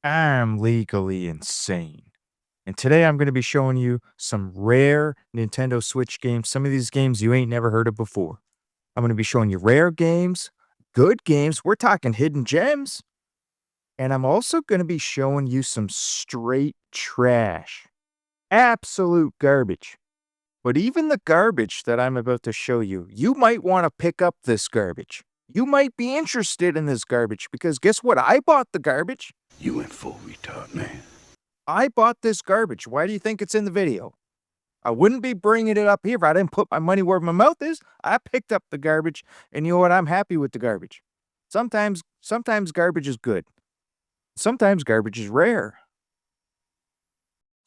I'm legally insane. And today I'm going to be showing you some rare Nintendo Switch games. Some of these games you ain't never heard of before. I'm going to be showing you rare games, good games. We're talking hidden gems. And I'm also going to be showing you some straight trash, absolute garbage. But even the garbage that I'm about to show you, you might want to pick up this garbage. You might be interested in this garbage because guess what? I bought the garbage. You went full retard, man. I bought this garbage. Why do you think it's in the video? I wouldn't be bringing it up here if I didn't put my money where my mouth is. I picked up the garbage, and you know what? I'm happy with the garbage. Sometimes garbage is good. Sometimes garbage is rare.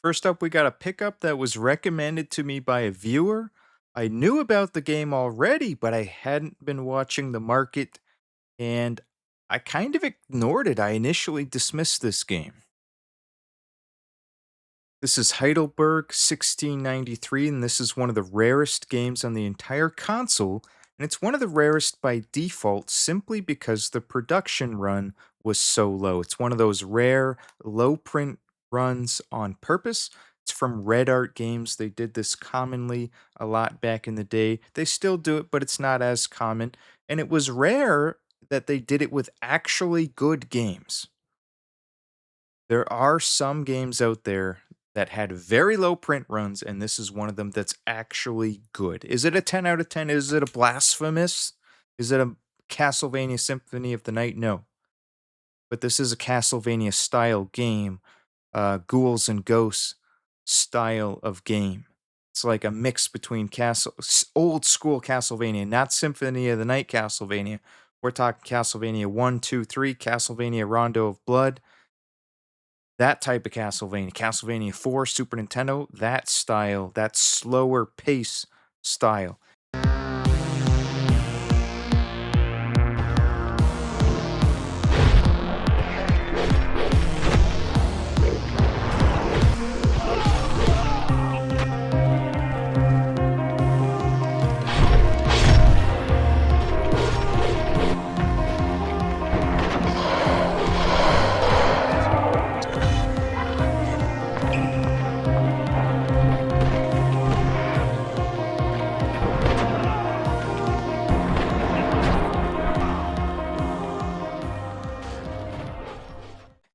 First up, we got a pickup that was recommended to me by a viewer. I knew about the game already, but I hadn't been watching the market, and I kind of ignored it. I initially dismissed this game. This is Heidelberg 1693, and this is one of the rarest games on the entire console, and it's one of the rarest by default simply because the production run was so low. It's one of those rare low print runs on purpose. It's from Red Art Games. They did this commonly a lot back in the day. They still do it, but it's not as common. And it was rare that they did it with actually good games. There are some games out there that had very low print runs, and this is one of them that's actually good. Is it a 10 out of 10? Is it a blasphemous? Is it a Castlevania Symphony of the Night? No. But this is a Castlevania style game, ghouls and ghosts style of game. It's like a mix between old school Castlevania, not Symphony of the Night Castlevania. We're talking Castlevania 1, 2, 3, Castlevania Rondo of Blood, that type of Castlevania, Castlevania 4, Super Nintendo, that style, that slower pace style.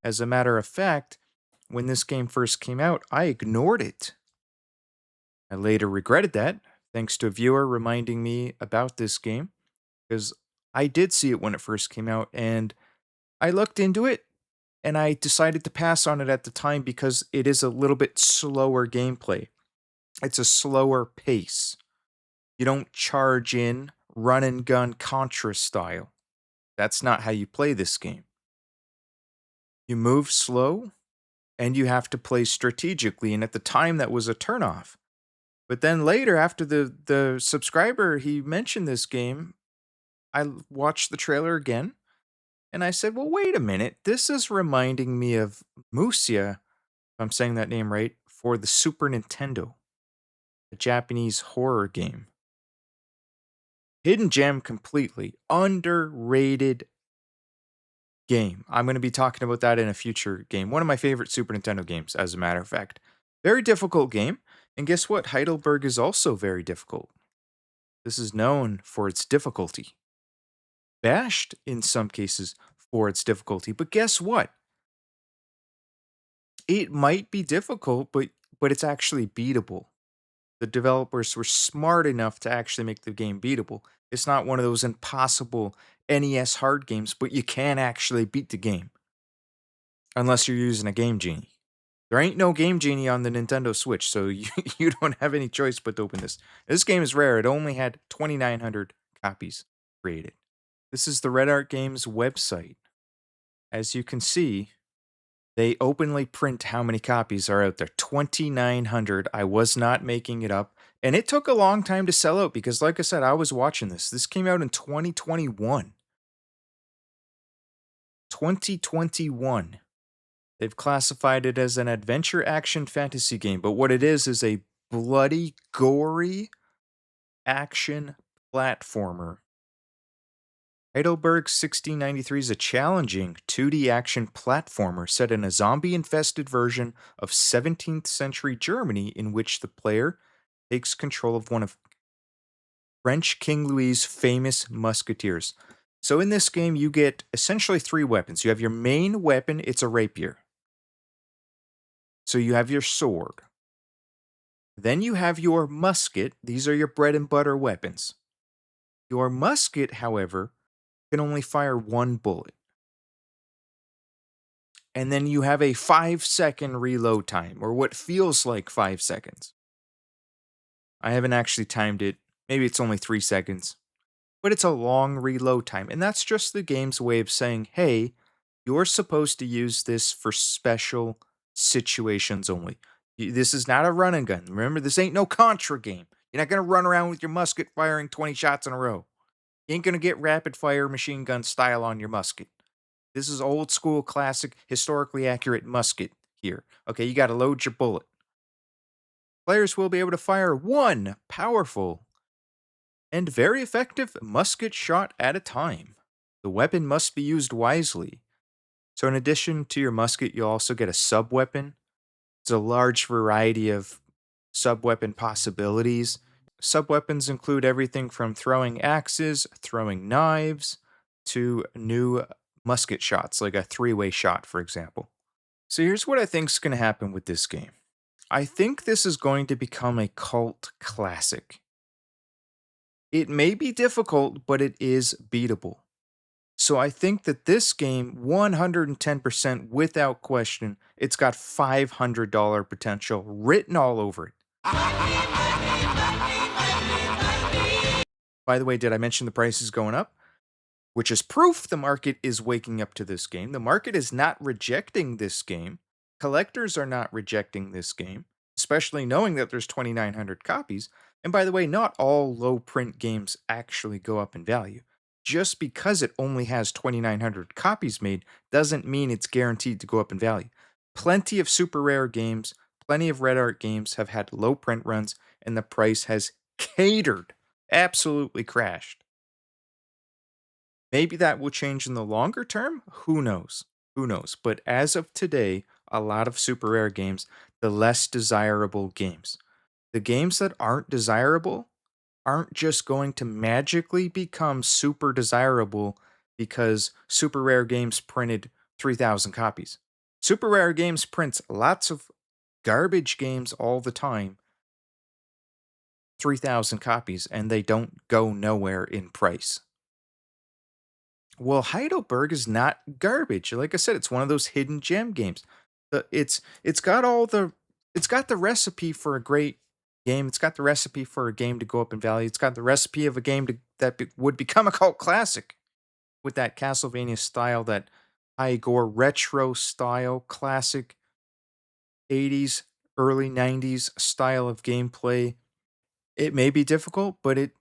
As a matter of fact, when this game first came out, I ignored it. I later regretted that, thanks to a viewer reminding me about this game, because I did see it when it first came out, and I looked into it, and I decided to pass on it at the time because it is a little bit slower gameplay. It's a slower pace. You don't charge in, run and gun Contra style. That's not how you play this game. You move slow, and you have to play strategically, and at the time that was a turnoff. But then later, after the subscriber he mentioned this game, I watched the trailer again, and I said, "Well, wait a minute. This is reminding me of Musia, if I'm saying that name right, for the Super Nintendo, a Japanese horror game. Hidden gem completely. Underrated game. I'm going to be talking about that in a future game. One of my favorite Super Nintendo games, as a matter of fact. Very difficult game. And guess what? Heidelberg is also very difficult. This is known for its difficulty. Bashed in some cases for its difficulty. But guess what? It might be difficult, but it's actually beatable. The developers were smart enough to actually make the game beatable. It's not one of those impossible NES hard games, but you can actually beat the game. Unless you're using a Game Genie. There ain't no Game Genie on the Nintendo Switch, so you don't have any choice but to open this. This game is rare. It only had 2,900 copies created. This is the Red Art Games website. As you can see, they openly print how many copies are out there. 2,900. I was not making it up. And it took a long time to sell out because, like I said, I was watching this. This came out in 2021. 2021. They've classified it as an adventure action fantasy game, but what it is a bloody, gory action platformer Heidelberg 1693 is a challenging 2D action platformer set in a zombie infested version of 17th century Germany in which the player takes control of one of French King Louis's famous musketeers. So, in this game, you get essentially three weapons. You have your main weapon, it's a rapier. So, you have your sword. Then you have your musket. These are your bread and butter weapons. Your musket, however, can only fire one bullet. And then you have a 5-second reload time, or what feels like 5 seconds. I haven't actually timed it. Maybe it's only 3 seconds. But it's a long reload time. And that's just the game's way of saying, hey, you're supposed to use this for special situations only. This is not a run and gun. Remember, this ain't no Contra game. You're not going to run around with your musket firing 20 shots in a row. You ain't going to get rapid fire machine gun style on your musket. This is old school, classic, historically accurate musket here. Okay, you got to load your bullet. Players will be able to fire one powerful and very effective musket shot at a time. The weapon must be used wisely. So, in addition to your musket, you'll also get a sub weapon. It's a large variety of sub weapon possibilities. Sub weapons include everything from throwing axes, throwing knives, to new musket shots, like a 3-way shot, for example. So, here's what I think is going to happen with this game. I think this is going to become a cult classic. It may be difficult, but it is beatable. So I think that this game, 110% without question, it's got $500 potential written all over it. By the way, did I mention the price is going up? Which is proof the market is waking up to this game. The market is not rejecting this game. Collectors are not rejecting this game, especially knowing that there's 2,900 copies. And by the way, not all low print games actually go up in value. Just because it only has 2,900 copies made doesn't mean it's guaranteed to go up in value. Plenty of super rare games, plenty of red art games have had low print runs, and the price has catered, absolutely crashed. Maybe that will change in the longer term. Who knows? Who knows? But as of today, a lot of super rare games, the less desirable games, the games that aren't desirable aren't just going to magically become super desirable because super rare games printed 3,000 copies. Super rare games prints lots of garbage games all the time, 3,000 copies, and they don't go nowhere in price. Well, Heidelberg is not garbage. Like I said, it's one of those hidden gem games. It's got all the it's got the recipe for a great game. It's got the recipe for a game to go up in value. It's got the recipe of a game would become a cult classic with that Castlevania style, that Igor retro style, classic 80s, early 90s style of gameplay. It may be difficult, but it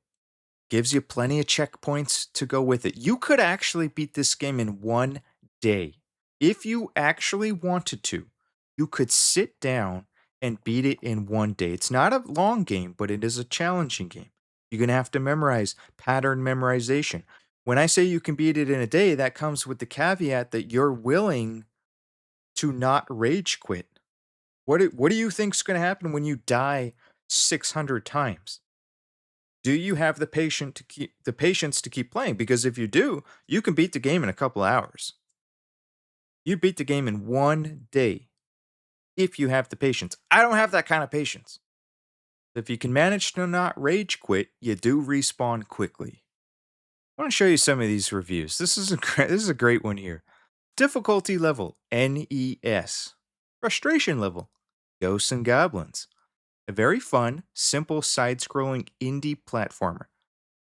gives you plenty of checkpoints to go with it. You could actually beat this game in one day. If you actually wanted to, you could sit down and beat it in one day. It's not a long game, but it is a challenging game. You're going to have to memorize pattern memorization. When I say you can beat it in a day, that comes with the caveat that you're willing to not rage quit. What do you think's going to happen when you die 600 times? Do you have the patience to keep playing? Because if you do, you can beat the game in a couple hours. You beat the game in one day if you have the patience. I don't have that kind of patience. If you can manage to not rage quit, you do respawn quickly. I want to show you some of these reviews. This is a great one here. Difficulty level NES. Frustration level Ghosts and Goblins. A very fun, simple side-scrolling indie platformer.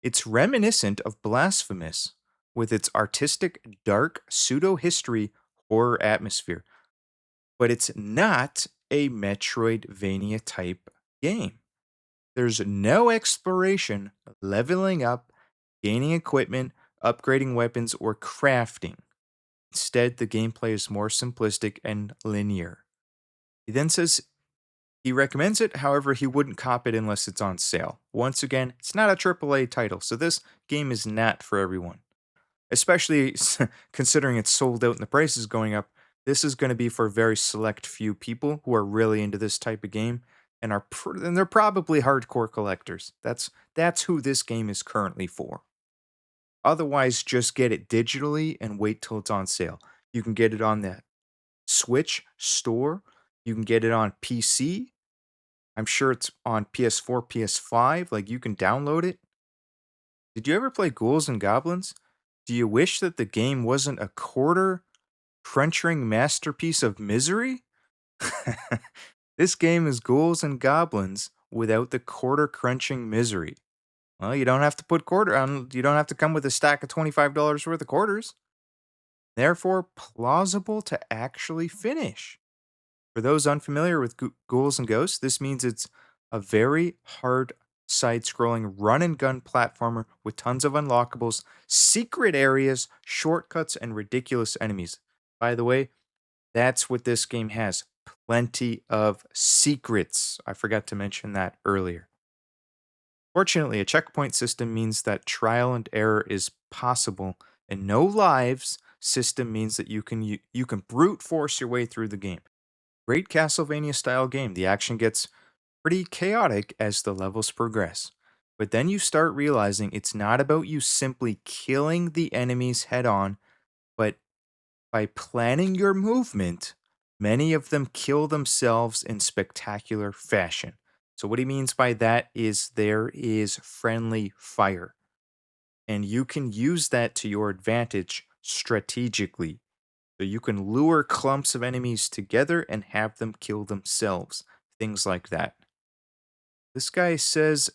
It's reminiscent of Blasphemous with its artistic, dark, pseudo-history horror atmosphere. But it's not a Metroidvania type game. There's no exploration, leveling up, gaining equipment, upgrading weapons, or crafting. Instead, the gameplay is more simplistic and linear. He then says he recommends it, however, he wouldn't cop it unless it's on sale. Once again, it's not a AAA title, so this game is not for everyone. especially considering it's sold out and the price is going up. This is going to be for a very select few people who are really into this type of game and and they're probably hardcore collectors. That's who this game is currently for. Otherwise, just get it digitally and wait till it's on sale. You can get it on the Switch store. You can get it on PC. I'm sure it's on PS4, PS5. Like you can download it. Did you ever play Ghouls and Goblins? Do you wish that the game wasn't a quarter crunching masterpiece of misery? This game is Ghouls and Goblins without the quarter crunching misery. Well, you don't have to put quarter on, you don't have to come with a stack of $25 worth of quarters. Therefore, plausible to actually finish. For those unfamiliar with Ghouls and Ghosts, this means it's a very hard side scrolling run and gun platformer with tons of unlockables, secret areas, shortcuts, and ridiculous enemies. By the way, that's what this game has, plenty of secrets. I forgot to mention that earlier. Fortunately, a checkpoint system means that trial and error is possible, and no lives system means that you can brute force your way through the game. Great Castlevania style game. The action gets pretty chaotic as the levels progress. But then you start realizing it's not about you simply killing the enemies head on, but by planning your movement, many of them kill themselves in spectacular fashion. So, what he means by that is there is friendly fire, and you can use that to your advantage strategically. So, you can lure clumps of enemies together and have them kill themselves. Things like that. This guy says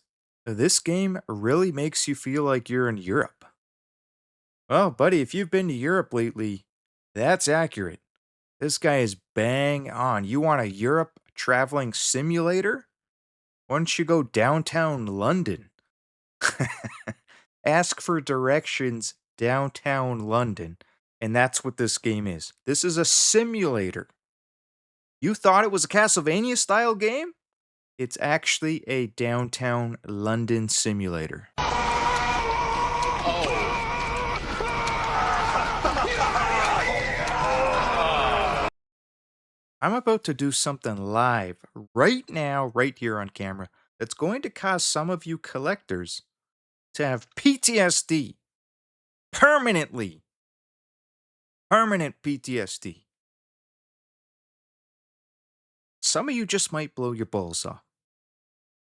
this game really makes you feel like you're in Europe. Well, buddy, if you've been to Europe lately, that's accurate. This guy is bang on. You want a Europe traveling simulator? Why don't you go downtown London? Ask for directions downtown London. And that's what this game is. This is a simulator. You thought it was a Castlevania style game? It's actually a downtown London simulator. I'm about to do something live right now, right here on camera, that's going to cause some of you collectors to have PTSD permanently. Permanent PTSD. Some of you just might blow your balls off.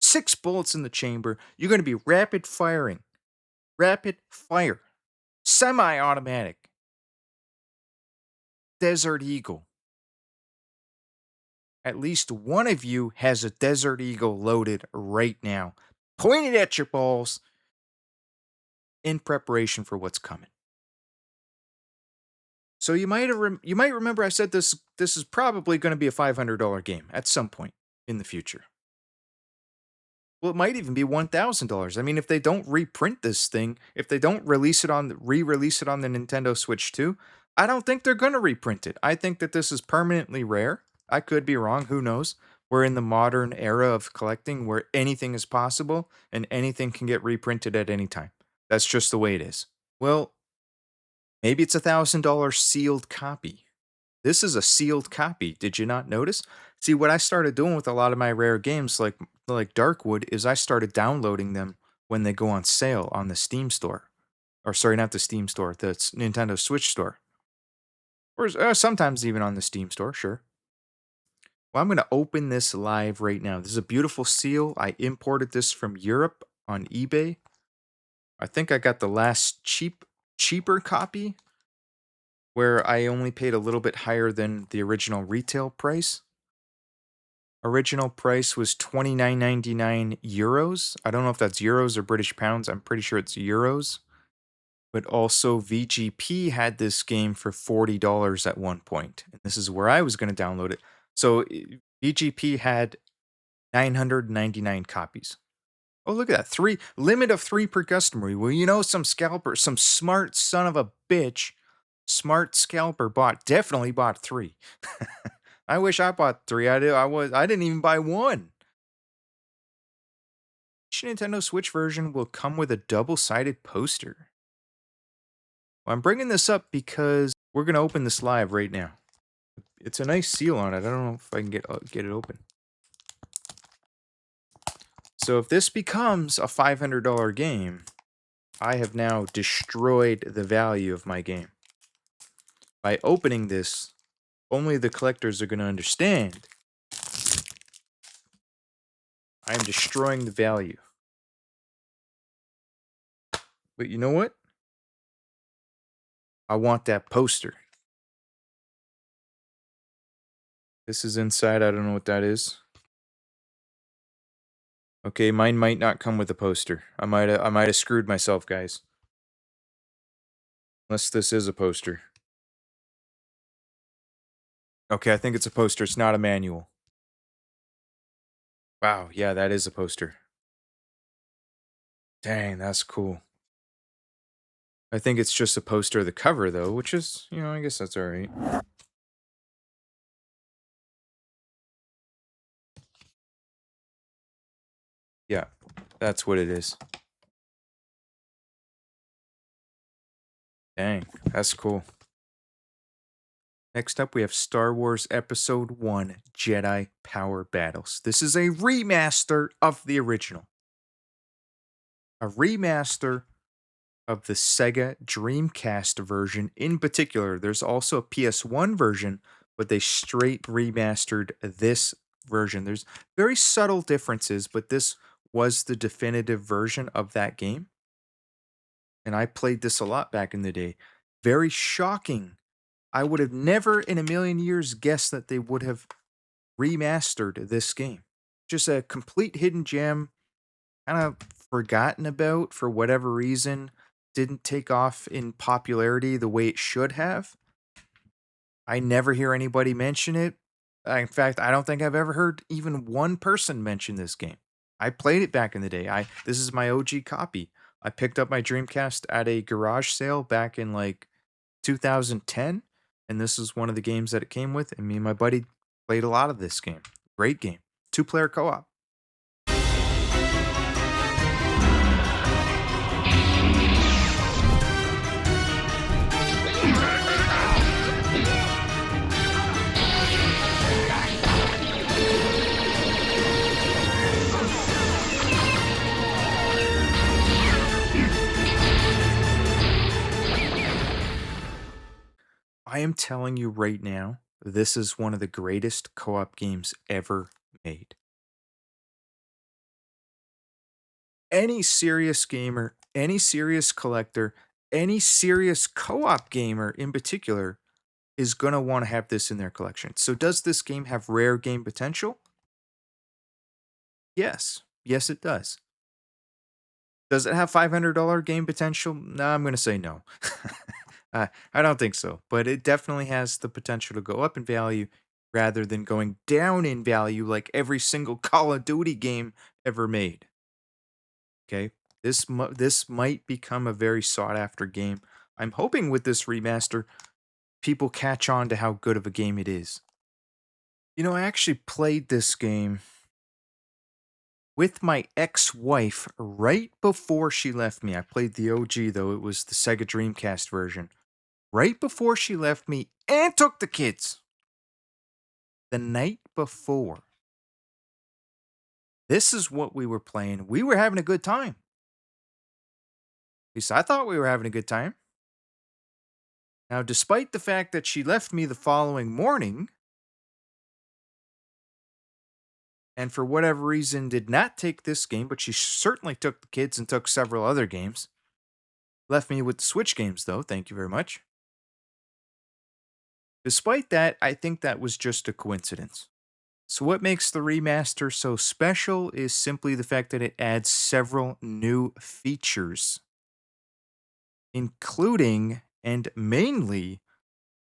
6 bullets in the chamber. You're going to be rapid firing. Rapid fire. Semi automatic. Desert Eagle. At least one of you has a Desert Eagle loaded right now, pointed at your balls in preparation for what's coming. So you might remember I said this is probably going to be a $500 game at some point in the future. Well, it might even be $1,000. I mean, if they don't reprint this thing, if they don't re-release it on the Nintendo Switch 2, I don't think they're going to reprint it. I think that this is permanently rare. I could be wrong, who knows? We're in the modern era of collecting where anything is possible and anything can get reprinted at any time. That's just the way it is. Well, maybe it's $1,000 sealed copy. This is a sealed copy. Did you not notice? See, what I started doing with a lot of my rare games, like Darkwood, is I started downloading them when they go on sale on the Steam store, or sorry, not the Steam store, the Nintendo Switch store, or sometimes even on the Steam store. Sure. Well, I'm going to open this live right now. This is a beautiful seal. I imported this from Europe on eBay. I think I got the last cheaper copy where I only paid a little bit higher than the original retail price. Original price was €29.99. I don't know if that's euros or British pounds. I'm pretty sure it's euros. But also VGP had this game for $40 at one point. And this is where I was going to download it. So VGP had 999 copies. Oh, look at that. Limit of 3 per customer. Well, you know, some smart son of a bitch, smart scalper definitely bought 3. I wish I bought 3. I didn't even buy 1. Each Nintendo Switch version will come with a double-sided poster. Well, I'm bringing this up because we're going to open this live right now. It's a nice seal on it. I don't know if I can get it open. So if this becomes a $500 game, I have now destroyed the value of my game. By opening this, only the collectors are going to understand I am destroying the value. But you know what? I want that poster. This is inside. I don't know what that is. Okay, mine might not come with a poster. I might have screwed myself, guys. Unless this is a poster. Okay, I think it's a poster. It's not a manual. Wow, yeah, that is a poster. Dang, that's cool. I think it's just a poster of the cover, though, which is, I guess that's alright. Yeah, that's what it is. Dang, that's cool. Next up, we have Star Wars Episode 1 Jedi Power Battles. This is a remaster of the original. A remaster of the Sega Dreamcast version in particular. There's also a PS1 version, but they straight remastered this version. There's very subtle differences, but this was the definitive version of that game. And I played this a lot back in the day. Very shocking. I would have never in a million years guessed that they would have remastered this game. Just a complete hidden gem, kind of forgotten about for whatever reason, didn't take off in popularity the way it should have. I never hear anybody mention it. In fact, I don't think I've ever heard even one person mention this game. I played it back in the day. This is my OG copy. I picked up my Dreamcast at a garage sale back in like 2010, and this is one of the games that it came with, and me and my buddy played a lot of this game. Great game. 2-player co-op. I am telling you right now, this is one of the greatest co-op games ever made. Any serious gamer, any serious collector, any serious co-op gamer in particular is going to want to have this in their collection. So does this game have rare game potential? Yes. Yes, it does. Does it have $500 game potential? No, I'm going to say no. I don't think so, but it definitely has the potential to go up in value rather than going down in value like every single Call of Duty game ever made. Okay, this might become a very sought after game. I'm hoping with this remaster, people catch on to how good of a game it is. I actually played this game with my ex-wife right before she left me. I played the OG, though. It was the Sega Dreamcast version. Right before she left me and took the kids. The night before. This is what we were playing. We were having a good time. At least I thought we were having a good time. Now, despite the fact that she left me the following morning, and for whatever reason did not take this game, but she certainly took the kids and took several other games. Left me with the Switch games, though. Thank you very much. Despite that, I think that was just a coincidence. So what makes the remaster so special is simply the fact that it adds several new features, including and mainly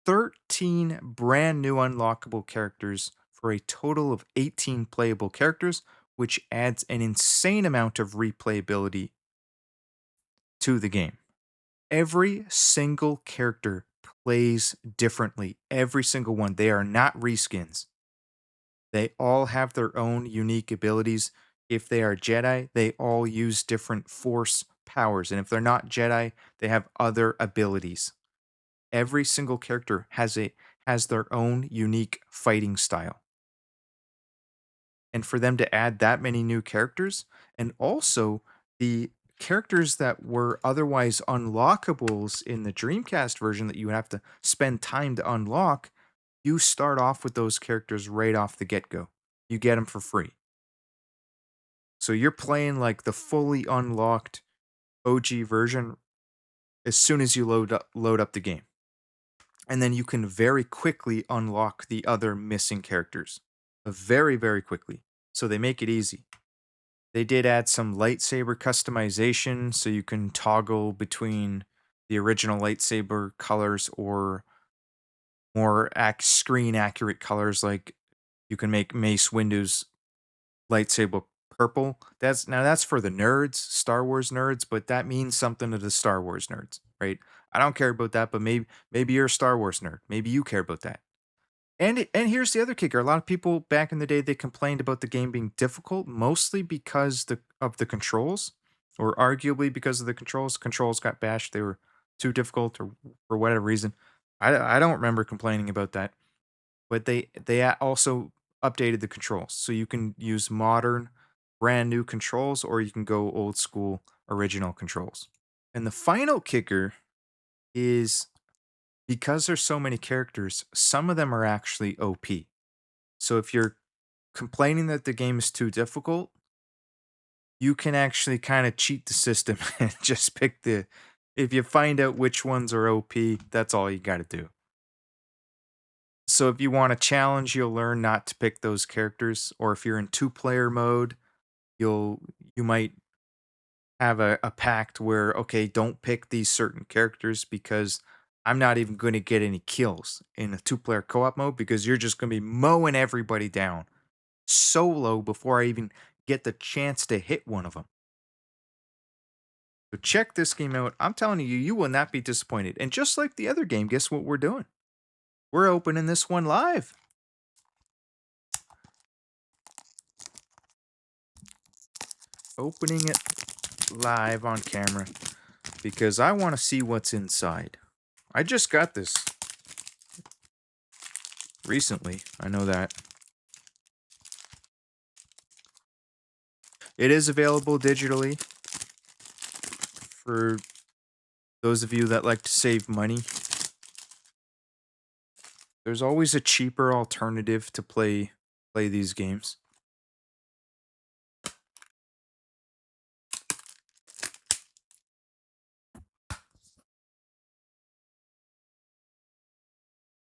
13 brand new unlockable characters for a total of 18 playable characters, which adds an insane amount of replayability to the game. Every single character plays differently. Every single one. They are not reskins. They all have their own unique abilities. If they are Jedi, they all use different force powers. And if they're not Jedi, they have other abilities. Every single character has their own unique fighting style. And for them to add that many new characters, and also the characters that were otherwise unlockables in the Dreamcast version that you have to spend time to unlock, you start off with those characters right off the get-go. You get them for free. So you're playing like the fully unlocked OG version as soon as you load up the game. And then you can very quickly unlock the other missing characters. Very, very quickly. So they make it easy. They did add some lightsaber customization so you can toggle between the original lightsaber colors or more screen accurate colors, like you can make Mace Windu's lightsaber purple. That's for the nerds, Star Wars nerds, but that means something to the Star Wars nerds, right? I don't care about that, but maybe you're a Star Wars nerd. Maybe you care about that. And here's the other kicker. A lot of people back in the day they complained about the game being difficult, mostly because of the controls, or arguably because of the controls. Controls got bashed. They were too difficult, or for whatever reason. I don't remember complaining about that. But they also updated the controls, so you can use modern, brand new controls, or you can go old school original controls. And the final kicker is because there's so many characters, some of them are actually OP. So if you're complaining that the game is too difficult, you can actually kind of cheat the system and just pick if you find out which ones are OP, that's all you got to do. So if you want a challenge, you'll learn not to pick those characters, or if you're in two-player mode, you might have a pact where, okay, don't pick these certain characters because I'm not even going to get any kills in a two-player co-op mode because you're just going to be mowing everybody down solo before I even get the chance to hit one of them. So check this game out. I'm telling you, you will not be disappointed. And just like the other game, guess what we're doing? We're opening this one live. Opening it live on camera because I want to see what's inside. I just got this recently. I know that. It is available digitally for those of you that like to save money. There's always a cheaper alternative to play these games.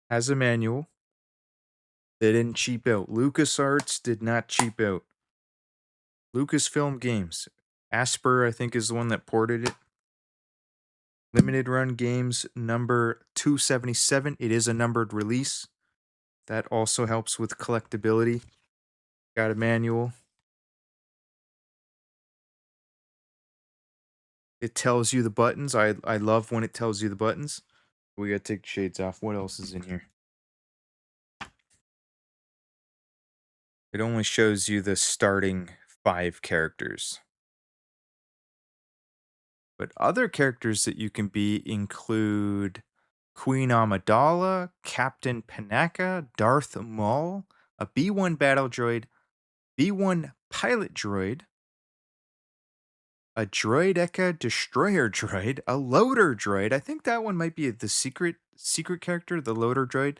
Has a manual. They didn't cheap out. LucasArts did not cheap out. Lucasfilm Games. Asper, I think, is the one that ported it. Limited Run Games number 277. It is a numbered release. That also helps with collectability. Got a manual. It tells you the buttons. I love when it tells you the buttons. We gotta take the shades off. What else is in here? It only shows you the starting 5 characters. But other characters that you can be include Queen Amidala, Captain Panaka, Darth Maul, a B1 battle droid, B1 pilot droid, a Droideka destroyer droid, a loader droid. I think that one might be the secret character, the loader droid.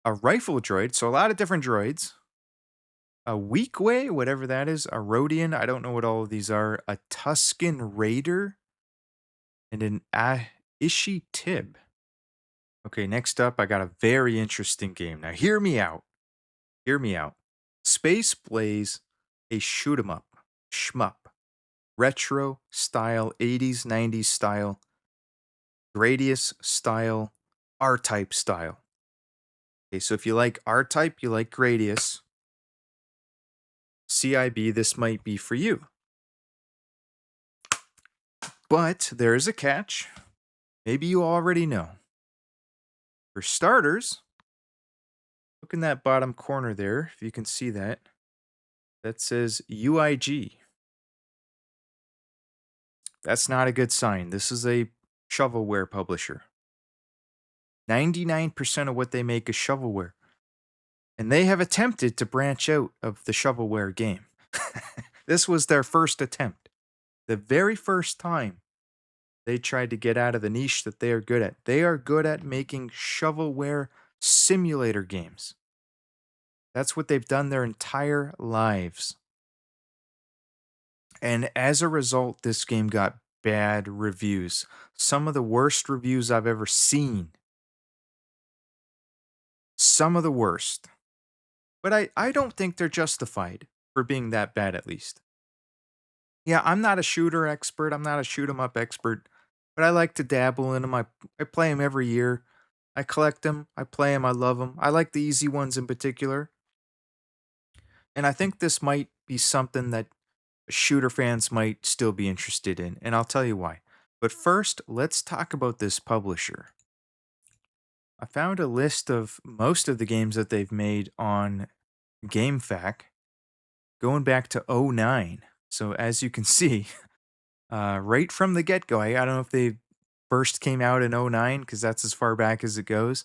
A rifle droid, so a lot of different droids. A Weequay, whatever that is, a Rodian, I don't know what all of these are. A Tusken Raider, and an Ishi Tib. Okay, next up, I got a very interesting game. Now, hear me out. Hear me out. Space Blaze, a shoot 'em up, shmup, retro style, 80s, 90s style, Gradius style, R type style. Okay, so if you like R type, you like Gradius, CIB, this might be for you. But there is a catch. Maybe you already know. For starters, look in that bottom corner there, if you can see that. That says UIG. That's not a good sign. This is a shovelware publisher. 99% of what they make is shovelware. And they have attempted to branch out of the shovelware game. This was their first attempt. The very first time they tried to get out of the niche that they are good at. They are good at making shovelware simulator games. That's what they've done their entire lives. And as a result, this game got bad reviews. Some of the worst reviews I've ever seen. Some of the worst. But I don't think they're justified for being that bad, at least. Yeah, I'm not a shooter expert. I'm not a shoot 'em up expert, but I like to dabble in them. I play them every year. I collect them. I play them. I love them. I like the easy ones in particular. And I think this might be something that shooter fans might still be interested in. And I'll tell you why. But first, let's talk about this publisher. I found a list of most of the games that they've made on GameFAQ going back to '09. So as you can see, right from the get go, I don't know if they first came out in '09 because that's as far back as it goes.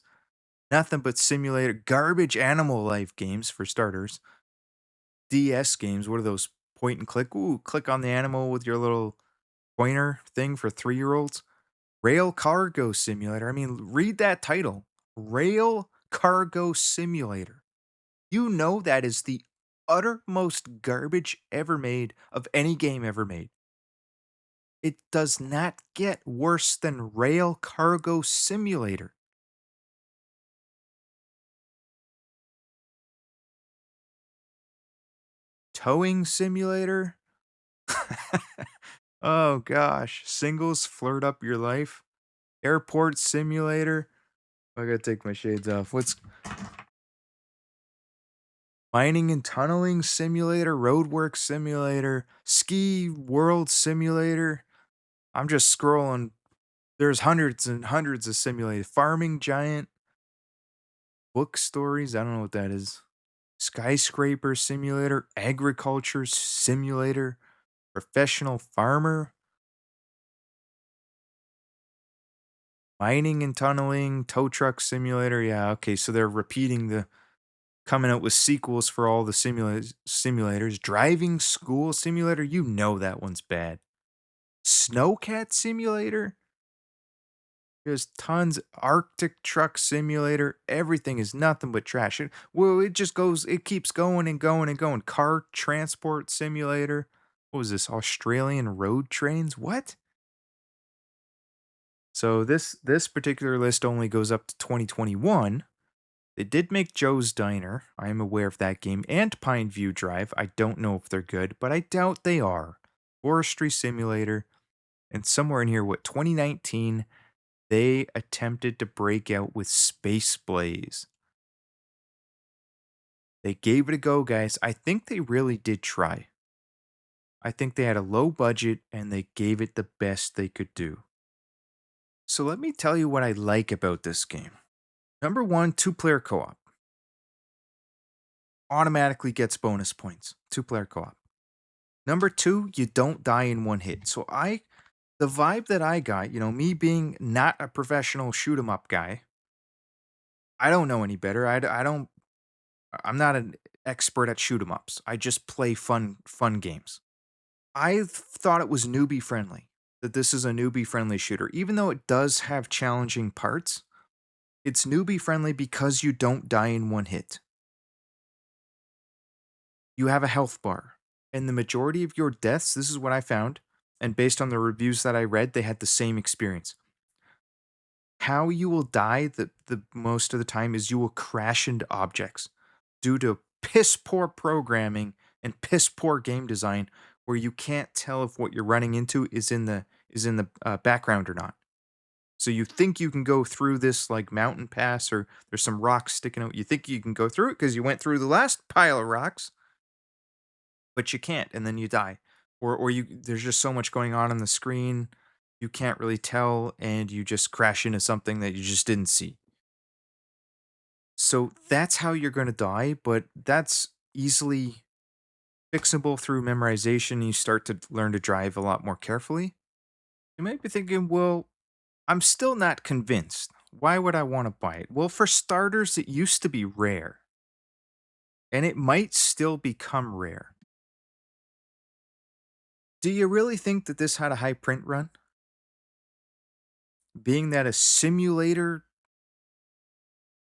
Nothing but simulator, garbage animal life games for starters. DS games, what are those? Point and click. Ooh, click on the animal with your little pointer thing for 3-year-olds. Rail Cargo Simulator. I mean, read that title. Rail Cargo Simulator. You know that is the uttermost garbage ever made of any game ever made. It does not get worse than Rail Cargo Simulator. Towing Simulator? Oh gosh. Singles flirt up your life. Airport Simulator. I gotta take my shades off. What's Mining and Tunneling Simulator? Roadwork Simulator? Ski World Simulator? I'm just scrolling. There's hundreds and hundreds of simulators. Farming Giant, Book Stories, I don't know what that is. Skyscraper Simulator, Agriculture Simulator, Professional Farmer, Mining and Tunneling, Tow Truck Simulator. Yeah, okay, so they're repeating the coming out with sequels for all the simulators. Driving School Simulator, you know that one's bad. Snowcat Simulator? There's tons. Arctic Truck Simulator. Everything is nothing but trash. Well, it just goes. It keeps going and going and going. Car Transport Simulator. What was this? Australian Road Trains. What? So this particular list only goes up to 2021. They did make Joe's Diner. I am aware of that game and Pineview Drive. I don't know if they're good, but I doubt they are. Forestry Simulator. And somewhere in here, what 2019 they attempted to break out with Space Blaze. They gave it a go, guys. I think they really did try. I think they had a low budget and they gave it the best they could do. So let me tell you what I like about this game. Number one, two-player co-op. Automatically gets bonus points. Two-player co-op. Number two, you don't die in one hit. So the vibe that I got, me being not a professional shoot 'em up guy, I don't know any better. I'm not an expert at shoot 'em ups. I just play fun games. I thought it was newbie friendly. That this is a newbie friendly shooter. Even though it does have challenging parts, it's newbie friendly because you don't die in one hit. You have a health bar. And the majority of your deaths, this is what I found, and based on the reviews that I read, they had the same experience. How you will die the most of the time is you will crash into objects due to piss poor programming and piss poor game design where you can't tell if what you're running into is in the background or not. So you think you can go through this like mountain pass or there's some rocks sticking out. You think you can go through it because you went through the last pile of rocks, but you can't, and then you die. Or you there's just so much going on the screen, you can't really tell, and you just crash into something that you just didn't see. So that's how you're gonna die, but that's easily fixable through memorization. You start to learn to drive a lot more carefully. You might be thinking, well, I'm still not convinced. Why would I want to buy it? Well, for starters, it used to be rare, and it might still become rare. Do you really think that this had a high print run? Being that a simulator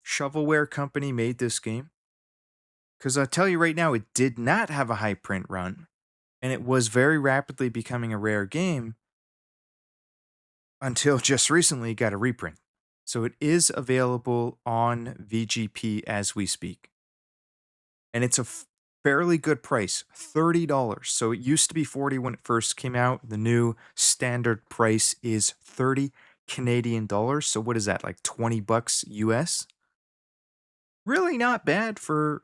shovelware company made this game? Because I'll tell you right now, it did not have a high print run, and it was very rapidly becoming a rare game until just recently it got a reprint. So it is available on VGP as we speak. And it's a fairly good price, $30. So it used to be 40 when it first came out. The new standard price is 30 Canadian dollars. So what is that, like 20 bucks US? Really not bad for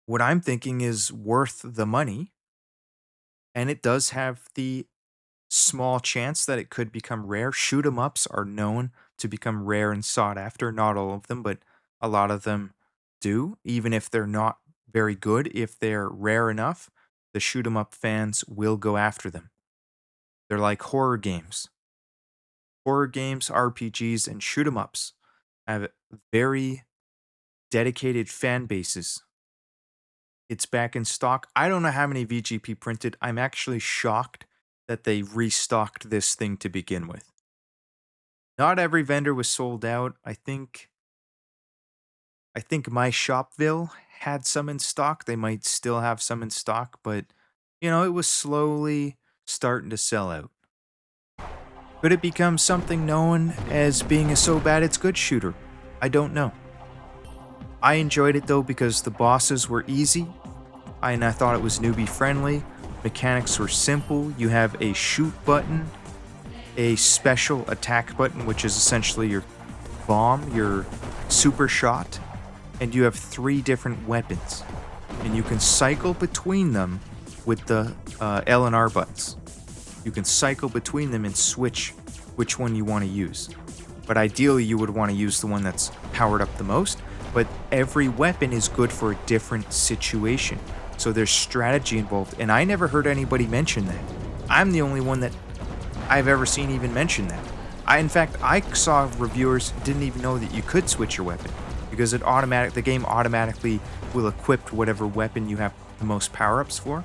what I'm thinking is worth the money. And it does have the small chance that it could become rare. Shoot 'em ups are known to become rare and sought after. Not all of them, but a lot of them do, even if they're not very good. If they're rare enough, the shoot 'em up fans will go after them. They're like horror games. Horror games, RPGs, and shoot 'em ups have very dedicated fan bases. It's back in stock. I don't know how many VGP printed. I'm actually shocked that they restocked this thing to begin with. Not every vendor was sold out. I think my Shopville had some in stock. They might still have some in stock, but it was slowly starting to sell out. Could it become something known as being a so bad it's good shooter? I don't know. I enjoyed it though because the bosses were easy and I thought it was newbie friendly. Mechanics were simple. You have a shoot button, a special attack button, which is essentially your bomb, your super shot, and you have 3 different weapons. And you can cycle between them with the L and R buttons. You can cycle between them and switch which one you want to use. But ideally, you would want to use the one that's powered up the most. But every weapon is good for a different situation. So there's strategy involved. And I never heard anybody mention that. I'm the only one that I've ever seen even mention that. In fact, I saw reviewers didn't even know that you could switch your weapon because the game automatically will equip whatever weapon you have the most power-ups for.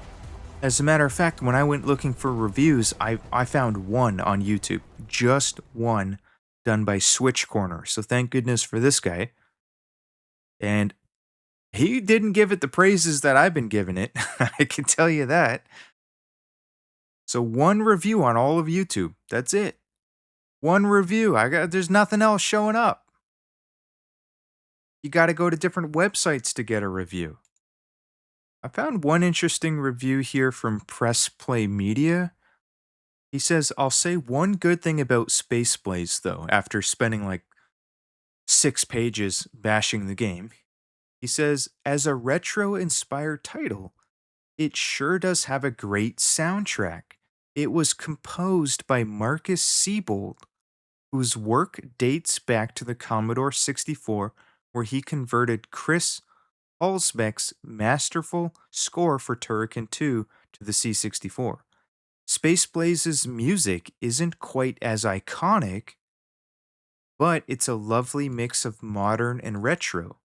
As a matter of fact, when I went looking for reviews, I found one on YouTube, just one, done by Switch Corner. So thank goodness for this guy. And he didn't give it the praises that I've been giving it. I can tell you that. So one review on all of YouTube. That's it. One review. There's nothing else showing up. You got to go to different websites to get a review. I found one interesting review here from Press Play Media. He says, I'll say one good thing about Space Blaze, though, after spending like 6 pages bashing the game. He says, as a retro-inspired title, it sure does have a great soundtrack. It was composed by Marcus Siebold, whose work dates back to the Commodore 64, where he converted Chris Hulsbeck's masterful score for Turrican 2 to the C64. Space Blaze's music isn't quite as iconic, but it's a lovely mix of modern and retro.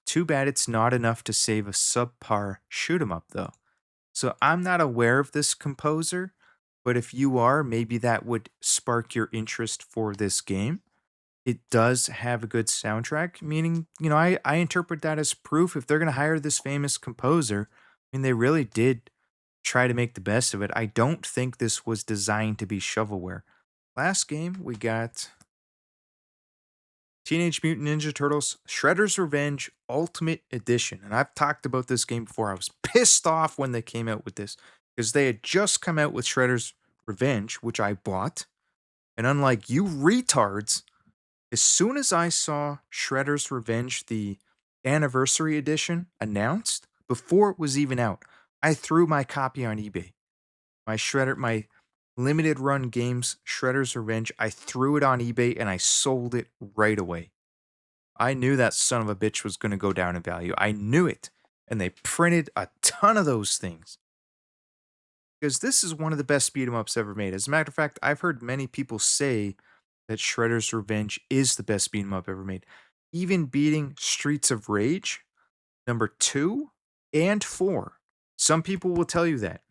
Too bad it's not enough to save a subpar shoot 'em up, though. So I'm not aware of this composer, but if you are, maybe that would spark your interest for this game. It does have a good soundtrack, meaning, I interpret that as proof if they're going to hire this famous composer, I mean, they really did try to make the best of it. I don't think this was designed to be shovelware. Last game, we got Teenage Mutant Ninja Turtles Shredder's Revenge Ultimate Edition. And I've talked about this game before. I was pissed off when they came out with this because they had just come out with Shredder's Revenge, which I bought. And unlike you retards, as soon as I saw Shredder's Revenge, the anniversary edition, announced, before it was even out, I threw my copy on eBay. My limited run games, Shredder's Revenge, I threw it on eBay and I sold it right away. I knew that son of a bitch was going to go down in value. I knew it. And they printed a ton of those things. because this is one of the best beat 'em ups ever made. As a matter of fact, I've heard many people say that Shredder's Revenge is the best beat 'em up ever made, even beating Streets of Rage number 2 and 4. Some people will tell you that.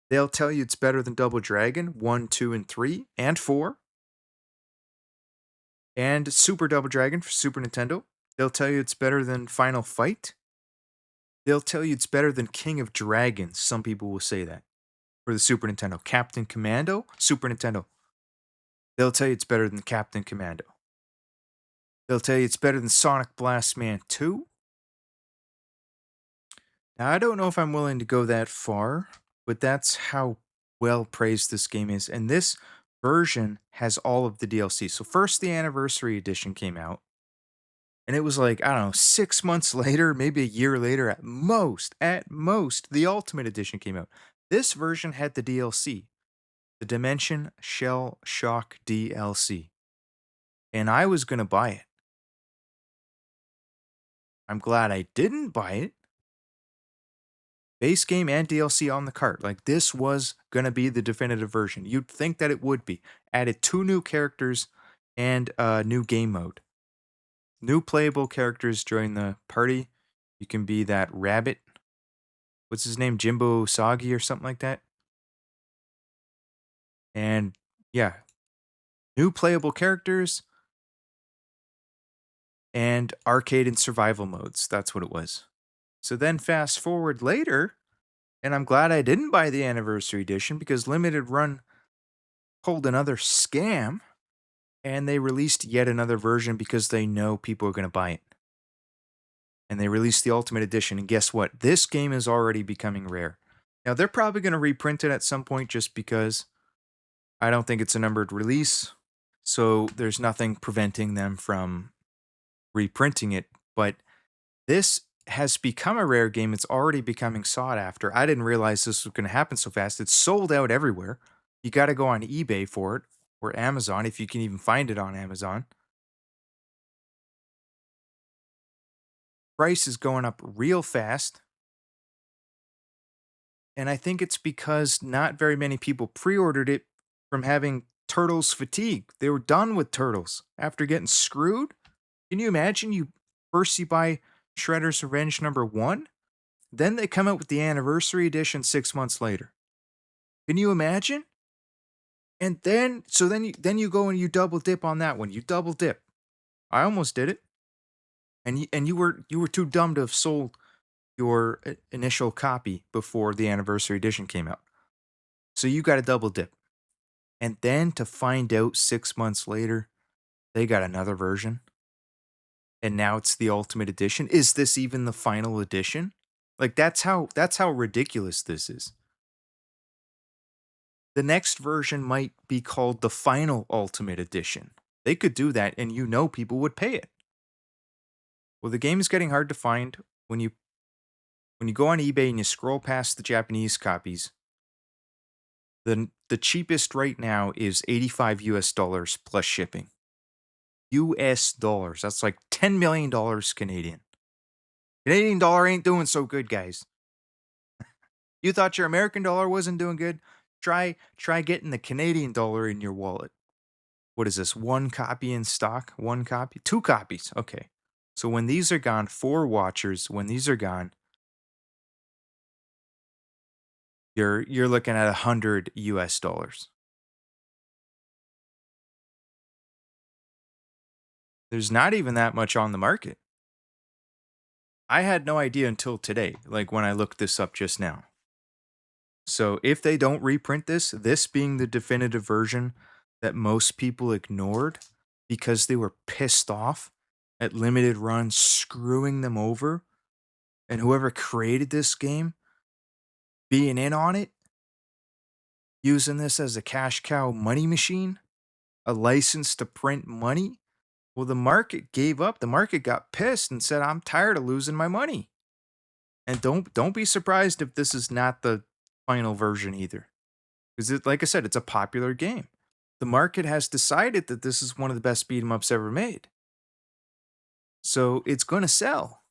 They'll tell you it's better than Double Dragon 1, 2, and 3, and 4, and Super Double Dragon for Super Nintendo. They'll tell you it's better than Final Fight. They'll tell you it's better than King of Dragons. Some people will say that for the Super Nintendo. Captain Commando, Super Nintendo. They'll tell you it's better than Captain Commando. They'll tell you it's better than Sonic Blast Man 2. Now, I don't know if I'm willing to go that far, but that's how well praised this game is. And this version has all of the DLC. So, first, the Anniversary Edition came out. And it was like, I don't know, 6 months later, maybe a year later at most, the Ultimate Edition came out. This version had the DLC, the Dimension Shell Shock DLC. And I was going to buy it. I'm glad I didn't buy it. Base game and DLC on the cart. Like, this was going to be the definitive version. You'd think that it would be. Added 2 new characters and a new game mode. New playable characters during the party. You can be that rabbit. What's his name? Jimbo Sagi or something like that. And yeah, new playable characters and arcade and survival modes. That's what it was. So then fast forward later, and I'm glad I didn't buy the Anniversary Edition because Limited Run pulled another scam and they released yet another version because they know people are going to buy it. And they released the Ultimate Edition. And guess what? This game is already becoming rare. Now, they're probably going to reprint it at some point just because I don't think it's a numbered release. So there's nothing preventing them from reprinting it. But this has become a rare game. It's already becoming sought after. I didn't realize this was going to happen so fast. It's sold out everywhere. You got to go on eBay for it or Amazon if you can even find it on Amazon. Price is going up real fast. And I think it's because not very many people pre-ordered it from having Turtles fatigue. They were done with Turtles after getting screwed. Can you imagine you buy Shredder's Revenge number 1, then they come out with the Anniversary Edition 6 months later. Can you imagine? And then you go and you double dip on that one. You double dip. I almost did it. And you were too dumb to have sold your initial copy before the Anniversary Edition came out. So you got a double dip. And then to find out 6 months later, they got another version. And now it's the Ultimate Edition. Is this even the final edition? Like, that's how ridiculous this is. The next version might be called the Final Ultimate Edition. They could do that, and people would pay it. Well, the game is getting hard to find when you go on eBay and you scroll past the Japanese copies. The cheapest right now is $85 plus shipping. US dollars. That's like $10 million Canadian. Canadian dollar ain't doing so good, guys. You thought your American dollar wasn't doing good? Try getting the Canadian dollar in your wallet. What is this? 1 copy in stock? 1 copy? 2 copies. Okay. So when these are gone, 4 watchers, when these are gone, you're looking at $100 US dollars. There's not even that much on the market. I had no idea until today, like when I looked this up just now. So if they don't reprint this being the definitive version that most people ignored because they were pissed off at Limited Run screwing them over, and whoever created this game being in on it, using this as a cash cow money machine, a license to print money. Well, the market gave up. The market got pissed and said, "I'm tired of losing my money." And don't be surprised if this is not the final version either. Because like I said, it's a popular game. The market has decided that this is one of the best beat 'em ups ever made. So it's going to sell.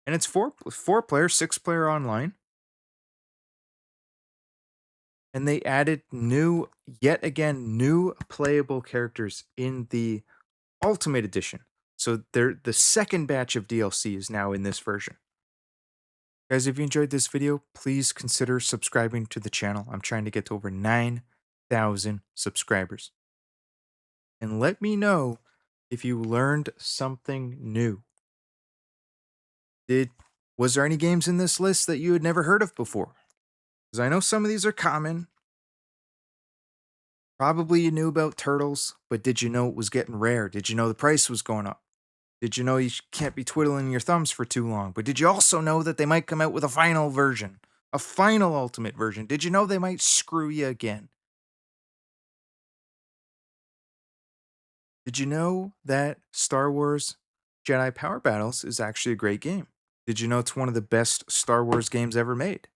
And it's four player, 6 player online. And they added yet again, new playable characters in the Ultimate Edition. So the second batch of DLC is now in this version. Guys, if you enjoyed this video, please consider subscribing to the channel. I'm trying to get to over 9,000 subscribers. And let me know if you learned something new. Was there any games in this list that you had never heard of before? Because I know some of these are common. Probably you knew about Turtles, but did you know it was getting rare? Did you know the price was going up? Did you know you can't be twiddling your thumbs for too long? But did you also know that they might come out with a final version? A final Ultimate version? Did you know they might screw you again? Did you know that Star Wars Jedi Power Battles is actually a great game? Did you know it's one of the best Star Wars games ever made?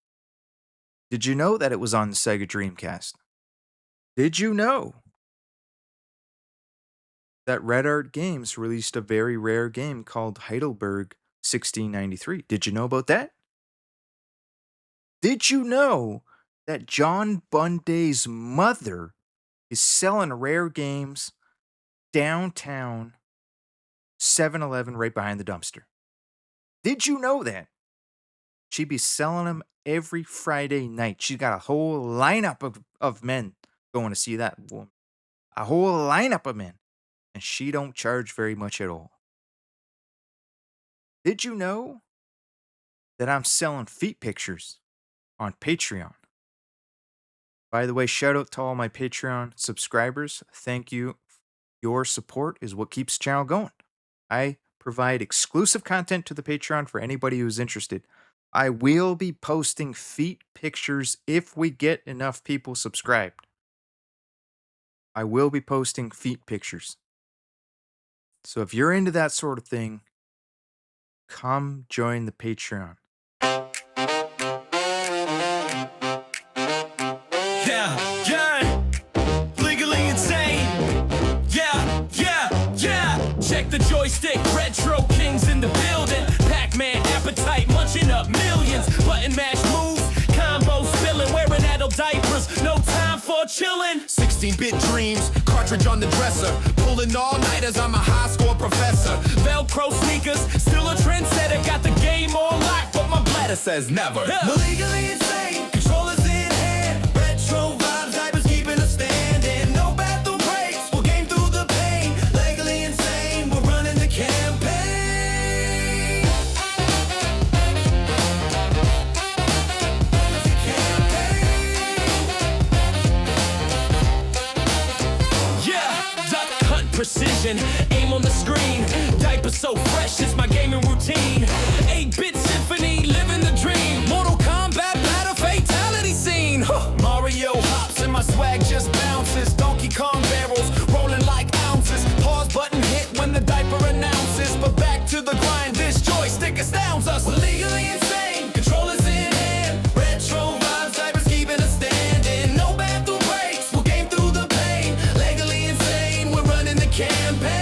Did you know that it was on the Sega Dreamcast? Did you know that Red Art Games released a very rare game called Heidelberg 1693? Did you know about that? Did you know that John Bunday's mother is selling rare games downtown 7-Eleven right behind the dumpster? Did you know that? She'd be selling them every Friday night. She's got a whole lineup of men going to see that woman. A whole lineup of men. And she don't charge very much at all. Did you know that I'm selling feet pictures on Patreon? By the way, shout out to all my Patreon subscribers. Thank you. Your support is what keeps the channel going. I provide exclusive content to the Patreon for anybody who's interested. I will be posting feet pictures if we get enough people subscribed. I will be posting feet pictures. So if you're into that sort of thing, come join the Patreon. Yeah, legally insane. Yeah. Check the joystick, retro kings in the building. Pac-Man appetite, munching up millions. Button mash moves, combo spilling, wearing adult diapers. No time for chilling. 16-bit dreams, cartridge on the dresser. Pulling all-nighters, I'm a high-score professor. Velcro sneakers, still a trendsetter. Got the game on lock, but my bladder says never. Legally insane, controllers in hand. Retro vibes, diapers keeping us standing. No bathroom breaks, we'll game through the pain. Legally insane, we're running the campaign. Yeah, duck hunt precision, aim on the screen. Diaper so fresh, it's my gaming routine. 8-bit symphony, living the dream. Mortal Kombat battle fatality scene. Mario hops and my swag just bounces. Donkey Kong barrels rolling like ounces. Pause button hit when the diaper announces. But back to the grind, this joystick astounds us. We're legally insane, controllers in hand. Retro vibes, diapers keeping us standing. No bathroom breaks, we'll game through the pain. Legally insane, we're running the campaign.